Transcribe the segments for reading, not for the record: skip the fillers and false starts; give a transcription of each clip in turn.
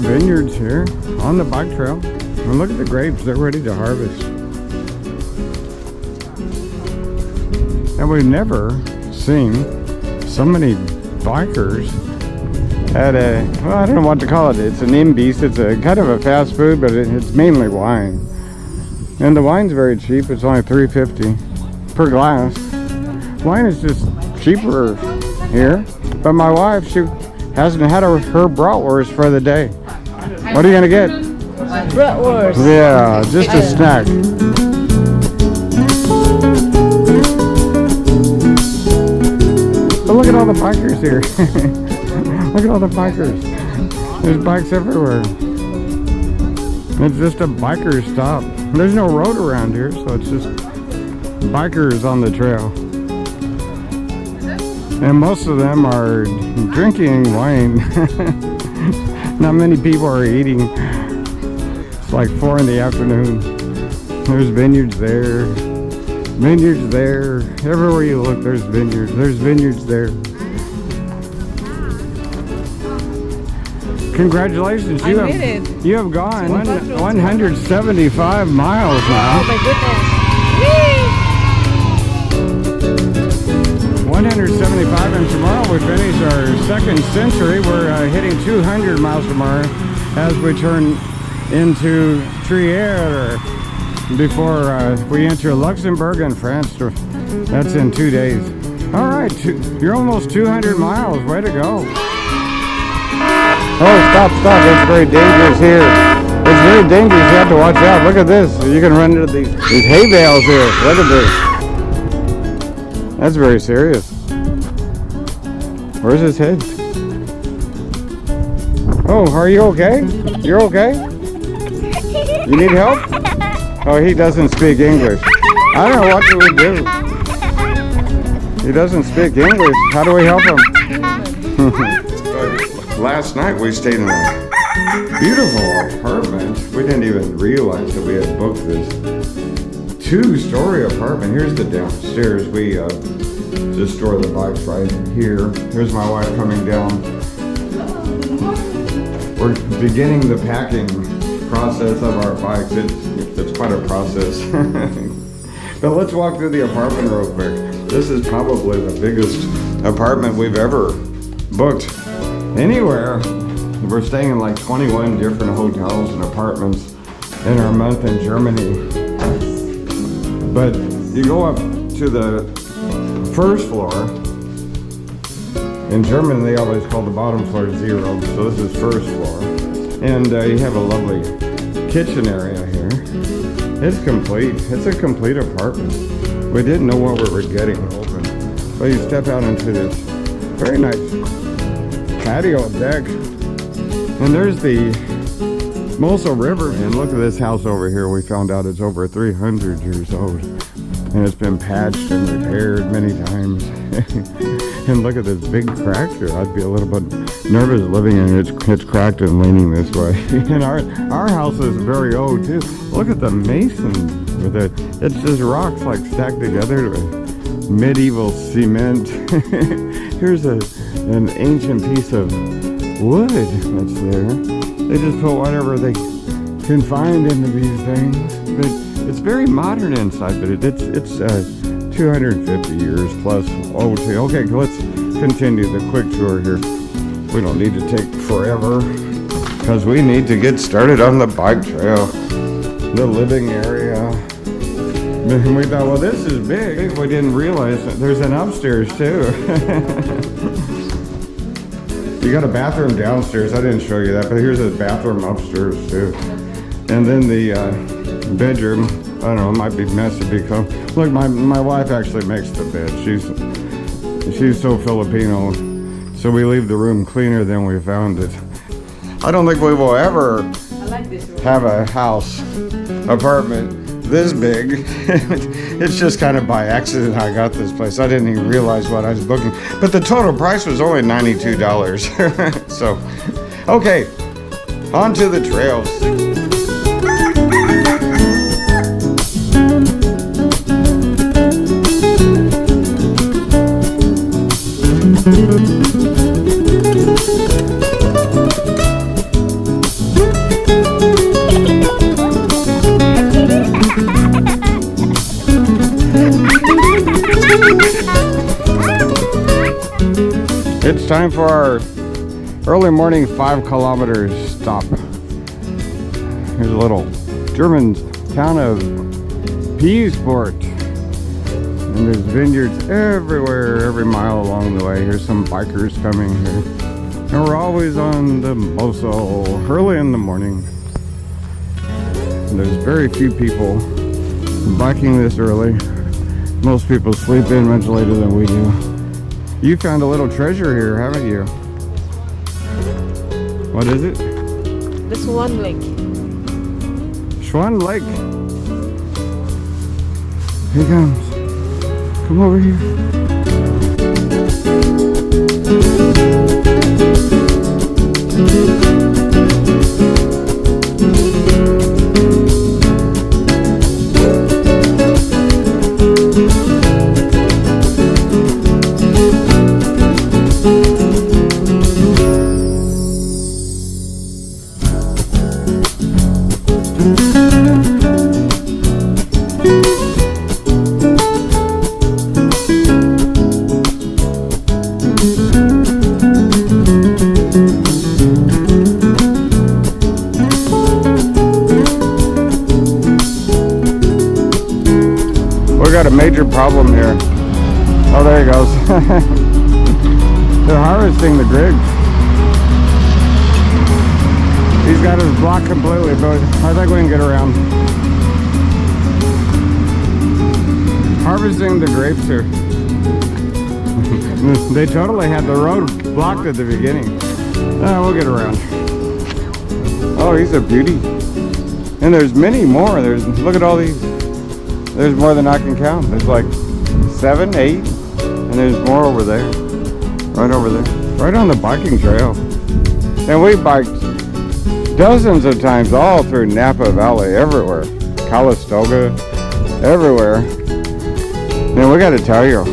vineyards here on the bike trail. And look at the grapes, they're ready to harvest. And we've never seen so many bikers at a, well, I don't know what to call it. It's an imbies. It's a kind of a fast food, but it's mainly wine. And the wine's very cheap. It's only $3.50 per glass. Wine is just cheaper here. But my wife, she hasn't had her bratwurst for the day. What are you gonna get? Bratwurst. Yeah, just a snack. But look at all the bikers here. Look at all the bikers. There's bikes everywhere. It's just a biker stop. There's no road around here, so it's just bikers on the trail. And most of them are drinking wine. Not many people are eating. It's like 4 in the afternoon. There's vineyards there. Vineyards there. Everywhere you look, there's vineyards. There's vineyards there. Congratulations, you have gone 175 miles now. Oh my goodness. 175, and tomorrow we finish our second century. We're hitting 200 miles tomorrow as we turn into Trier before we enter Luxembourg and France. That's in 2 days. All right, you're almost 200 miles. Way to go. Oh, stop. It's very dangerous here. It's very dangerous. You have to watch out. Look at this. You can run into these hay bales here. Look at this. That's very serious. Where's his head? Oh, are you okay? You're okay? You need help? Oh, he doesn't speak English. I don't know what do we do. He doesn't speak English. How do we help him? Last night we stayed in a beautiful apartment. We didn't even realize that we had booked this 2-story apartment. Here's the downstairs. We just store the bikes right here. Here's my wife coming down. We're beginning the packing process of our bikes. It's quite a process. But let's walk through the apartment real quick. This is probably the biggest apartment we've ever booked anywhere. We're staying in like 21 different hotels and apartments in our month in Germany. But you go up to the first floor. In German, they always call the bottom floor 0, so this is first floor. And you have a lovely kitchen area here. It's complete. It's a complete apartment. We didn't know what we were getting open. But you step out into this very nice patio deck. And there's the Mosel River. And look at this house over here. We found out it's over 300 years old. And it's been patched and repaired many times. And look at this big crack here. I'd be a little bit nervous living in it. It's cracked and leaning this way. And our house is very old too. Look at the mason with it. It's just rocks like stacked together with medieval cement. Here's an ancient piece of wood that's there. They just put whatever they can find into these things. But it's very modern inside, but it's 250 years plus old too. Okay, let's continue the quick tour here. We don't need to take forever because we need to get started on the bike trail. The living area. And we thought, well, this is big. We didn't realize that there's an upstairs too. You got a bathroom downstairs. I didn't show you that, but here's a bathroom upstairs too. And then the bedroom, I don't know, it might be messy because, look, my wife actually makes the bed. She's so Filipino, so we leave the room cleaner than we found it. I don't think we will ever have a house, apartment this big. It's just kind of by accident I got this place. I didn't even realize what I was booking, but the total price was only $92. So, okay, on to the trails. it's time for our early morning 5 kilometer stop. Here's a little German town of Peasport. And there's vineyards everywhere, every mile along the way. Here's some bikers coming here. And we're always on the Mosel early in the morning. And there's very few people biking this early. Most people sleep in much later than we do. You found a little treasure here, haven't you? What is it? The Swan Lake. Swan Lake. Here he comes. Come over here. We got a major problem here. Oh, there he goes. They're harvesting the grapes. He's got his block completely, but I think we can get around. Harvesting the grapes here. They totally had the road blocked at the beginning. We'll get around. Oh, he's a beauty. And there's many more. Look at all these. There's more than I can count. There's like 7, 8, and there's more over there. Right over there. Right on the biking trail. And we biked dozens of times all through Napa Valley, everywhere. Calistoga, everywhere. And we gotta tell you,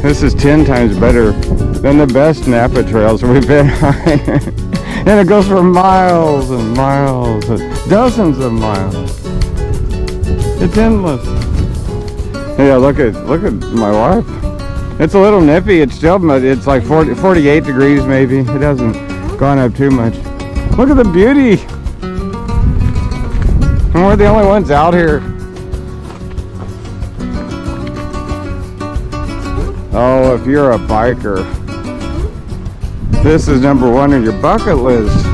this is 10 times better than the best Napa trails we've been on. And it goes for miles and miles, dozens of miles. It's endless. Yeah, look at my wife. It's a little nippy. It's still, it's like 48 degrees maybe. It hasn't gone up too much. Look at the beauty. And we're the only ones out here. Oh, if you're a biker, this is number 1 on your bucket list.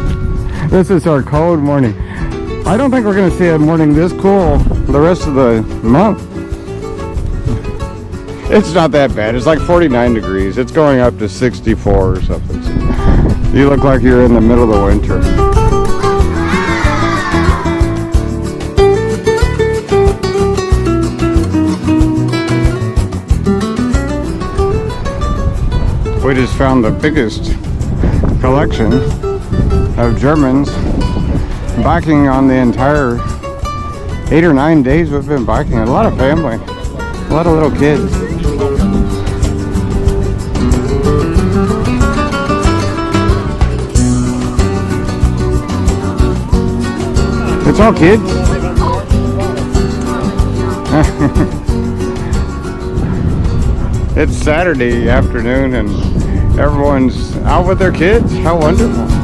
This is our cold morning. I don't think we're going to see a morning this cool the rest of the month. It's not that bad. It's like 49 degrees. It's going up to 64 or something. You look like you're in the middle of the winter. We just found the biggest collection of Germans biking on the entire 8 or 9 days we've been biking. A lot of family, a lot of little kids. It's all kids. It's Saturday afternoon and everyone's out with their kids. How wonderful.